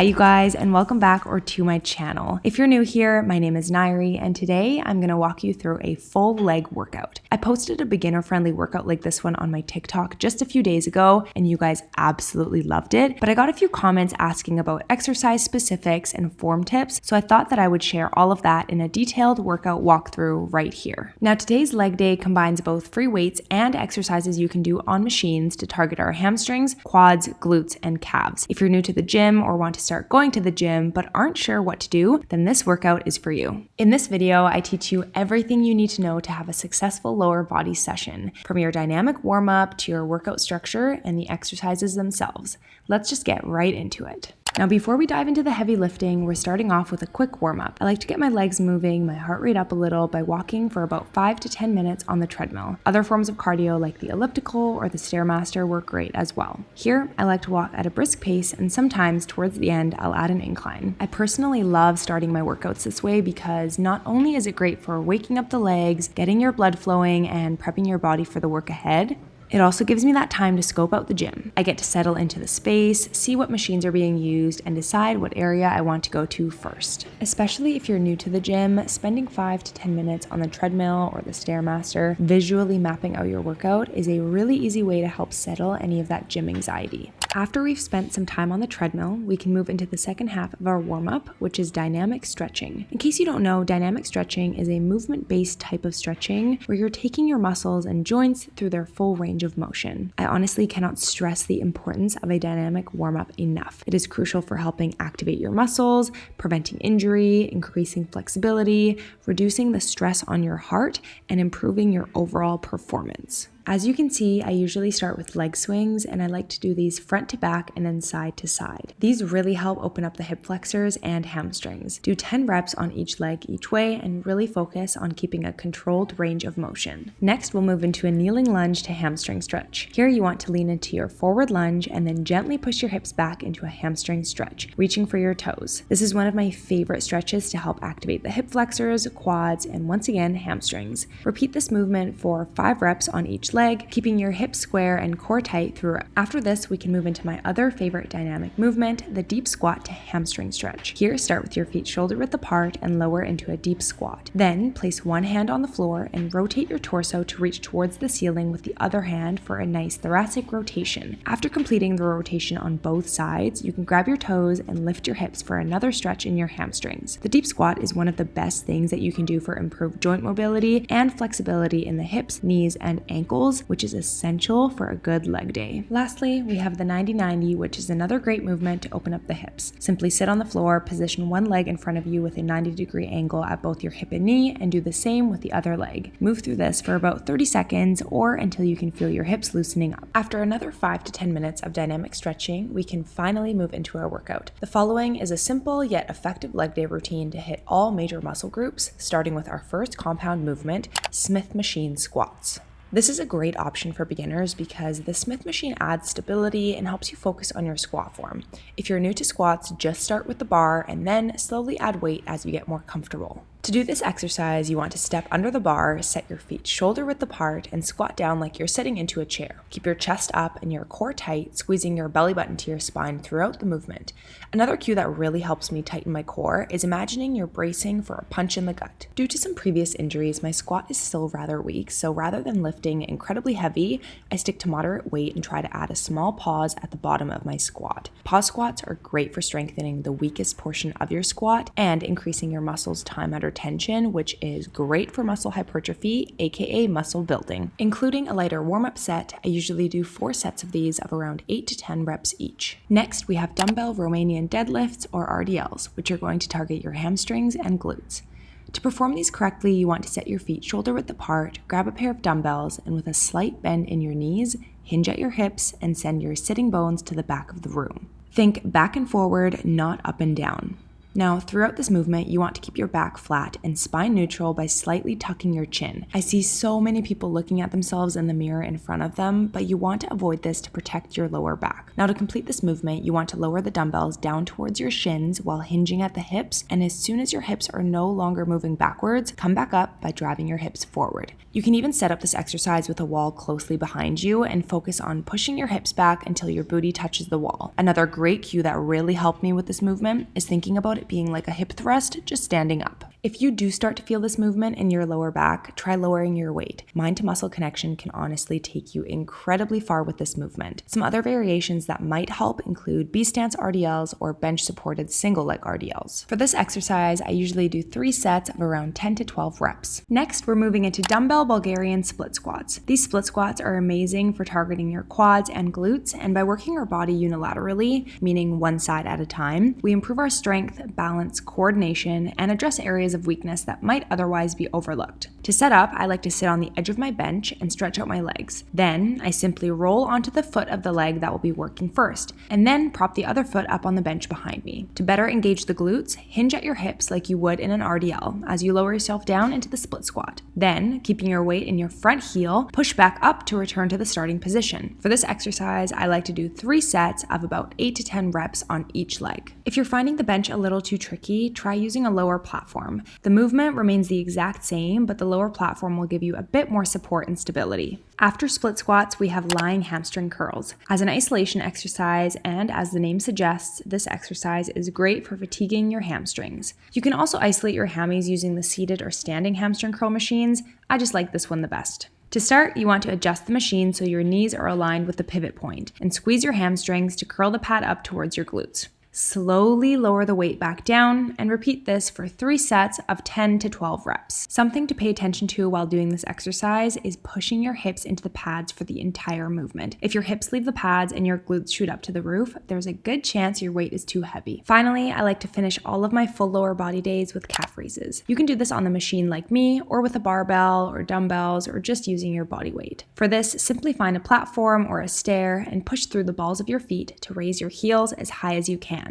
Hi you guys, and welcome back to my channel. If you're new here, my name is Nairee, and today I'm going to walk you through a full leg workout. I posted a beginner-friendly workout like this one on my TikTok just a few days ago, and you guys absolutely loved it, but I got a few comments asking about exercise specifics and form tips, so I thought that I would share all of that in a detailed workout walkthrough right here. Now today's leg day combines both free weights and exercises you can do on machines to target our hamstrings, quads, glutes, and calves. If you're new to the gym or want to start going to the gym but aren't sure what to do, then this workout is for you. In this video, I teach you everything you need to know to have a successful lower body session, from your dynamic warm-up to your workout structure and the exercises themselves. Let's just get right into it. Now, before we dive into the heavy lifting, we're starting off with a quick warm-up. I like to get my legs moving, my heart rate up a little by walking for about 5 to 10 minutes on the treadmill. Other forms of cardio like the elliptical or the Stairmaster work great as well. Here, I like to walk at a brisk pace, and sometimes towards the end, I'll add an incline. I personally love starting my workouts this way because not only is it great for waking up the legs, getting your blood flowing, and prepping your body for the work ahead, it also gives me that time to scope out the gym. I get to settle into the space, see what machines are being used, and decide what area I want to go to first. Especially if you're new to the gym, spending 5 to 10 minutes on the treadmill or the Stairmaster, visually mapping out your workout is a really easy way to help settle any of that gym anxiety. After we've spent some time on the treadmill, we can move into the second half of our warm-up, which is dynamic stretching. In case you don't know, dynamic stretching is a movement-based type of stretching where you're taking your muscles and joints through their full range of motion. I honestly cannot stress the importance of a dynamic warm-up enough. It is crucial for helping activate your muscles, preventing injury, increasing flexibility, reducing the stress on your heart, and improving your overall performance. As you can see, I usually start with leg swings, and I like to do these front to back and then side to side. These really help open up the hip flexors and hamstrings. Do 10 reps on each leg each way and really focus on keeping a controlled range of motion. Next, we'll move into a kneeling lunge to hamstring stretch. Here you want to lean into your forward lunge and then gently push your hips back into a hamstring stretch, reaching for your toes. This is one of my favorite stretches to help activate the hip flexors, quads, and once again, hamstrings. Repeat this movement for 5 reps on each leg, keeping your hips square and core tight throughout. After this, we can move into my other favorite dynamic movement, the deep squat to hamstring stretch. Here, start with your feet shoulder width apart and lower into a deep squat. Then, place one hand on the floor and rotate your torso to reach towards the ceiling with the other hand for a nice thoracic rotation. After completing the rotation on both sides, you can grab your toes and lift your hips for another stretch in your hamstrings. The deep squat is one of the best things that you can do for improved joint mobility and flexibility in the hips, knees, and ankles, which is essential for a good leg day. Lastly, we have the 90-90, which is another great movement to open up the hips. Simply sit on the floor, position one leg in front of you with a 90-degree angle at both your hip and knee, and do the same with the other leg. Move through this for about 30 seconds or until you can feel your hips loosening up. After another 5 to 10 minutes of dynamic stretching, we can finally move into our workout. The following is a simple yet effective leg day routine to hit all major muscle groups, starting with our first compound movement, Smith machine squats. This is a great option for beginners because the Smith machine adds stability and helps you focus on your squat form. If you're new to squats, just start with the bar and then slowly add weight as you get more comfortable. To do this exercise, you want to step under the bar, set your feet shoulder width apart, and squat down like you're sitting into a chair. Keep your chest up and your core tight, squeezing your belly button to your spine throughout the movement. Another cue that really helps me tighten my core is imagining you're bracing for a punch in the gut. Due to some previous injuries, my squat is still rather weak, so rather than lifting incredibly heavy, I stick to moderate weight and try to add a small pause at the bottom of my squat. Pause squats are great for strengthening the weakest portion of your squat and increasing your muscles' time under tension, which is great for muscle hypertrophy, aka muscle building. Including a lighter warm-up set, I usually do 4 sets of these of around 8 to 10 reps each. Next, we have dumbbell Romanian deadlifts or RDLs, which are going to target your hamstrings and glutes. To perform these correctly, you want to set your feet shoulder width apart, grab a pair of dumbbells, and with a slight bend in your knees, hinge at your hips and send your sitting bones to the back of the room. Think back and forward, not up and down. Now, throughout this movement, you want to keep your back flat and spine neutral by slightly tucking your chin. I see so many people looking at themselves in the mirror in front of them, but you want to avoid this to protect your lower back. Now, to complete this movement, you want to lower the dumbbells down towards your shins while hinging at the hips, and as soon as your hips are no longer moving backwards, come back up by driving your hips forward. You can even set up this exercise with a wall closely behind you and focus on pushing your hips back until your booty touches the wall. Another great cue that really helped me with this movement is thinking about it being like a hip thrust, just standing up. If you do start to feel this movement in your lower back, try lowering your weight. Mind to muscle connection can honestly take you incredibly far with this movement. Some other variations that might help include B-stance RDLs or bench supported single leg RDLs. For this exercise, I usually do 3 sets of around 10 to 12 reps. Next, we're moving into dumbbell Bulgarian split squats. These split squats are amazing for targeting your quads and glutes, and by working our body unilaterally, meaning one side at a time, we improve our strength, balance, coordination, and address areas of weakness that might otherwise be overlooked. To set up, I like to sit on the edge of my bench and stretch out my legs. Then, I simply roll onto the foot of the leg that will be working first, and then prop the other foot up on the bench behind me. To better engage the glutes, hinge at your hips like you would in an RDL as you lower yourself down into the split squat. Then, keeping your weight in your front heel, push back up to return to the starting position. For this exercise, I like to do 3 sets of about 8 to 10 reps on each leg. If you're finding the bench a little too tricky, try using a lower platform. The movement remains the exact same, but the lower platform will give you a bit more support and stability. After split squats, we have lying hamstring curls. As an isolation exercise, and as the name suggests, this exercise is great for fatiguing your hamstrings. You can also isolate your hammies using the seated or standing hamstring curl machines. I just like this one the best. To start, you want to adjust the machine so your knees are aligned with the pivot point, and squeeze your hamstrings to curl the pad up towards your glutes. Slowly lower the weight back down and repeat this for 3 sets of 10 to 12 reps. Something to pay attention to while doing this exercise is pushing your hips into the pads for the entire movement. If your hips leave the pads and your glutes shoot up to the roof, there's a good chance your weight is too heavy. Finally, I like to finish all of my full lower body days with calf raises. You can do this on the machine like me, or with a barbell or dumbbells, or just using your body weight. For this, simply find a platform or a stair and push through the balls of your feet to raise your heels as high as you can.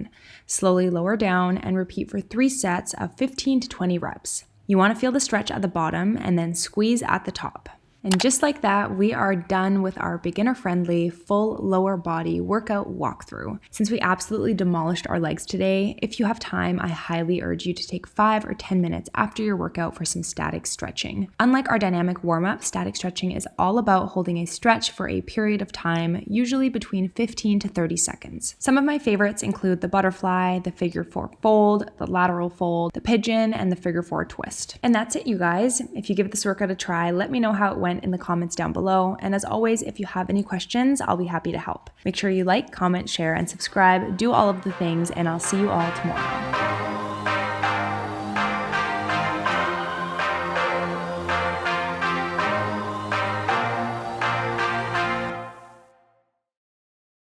Slowly lower down and repeat for 3 sets of 15 to 20 reps. You want to feel the stretch at the bottom and then squeeze at the top. And just like that, we are done with our beginner-friendly, full lower body workout walkthrough. Since we absolutely demolished our legs today, if you have time, I highly urge you to take 5 or 10 minutes after your workout for some static stretching. Unlike our dynamic warm-up, static stretching is all about holding a stretch for a period of time, usually between 15 to 30 seconds. Some of my favorites include the butterfly, the figure 4 fold, the lateral fold, the pigeon, and the figure 4 twist. And that's it, you guys. If you give this workout a try, let me know how it went in the comments down below. And as always, if you have any questions, I'll be happy to help. Make sure you like, comment, share, and subscribe. Do all of the things, and I'll see you all tomorrow.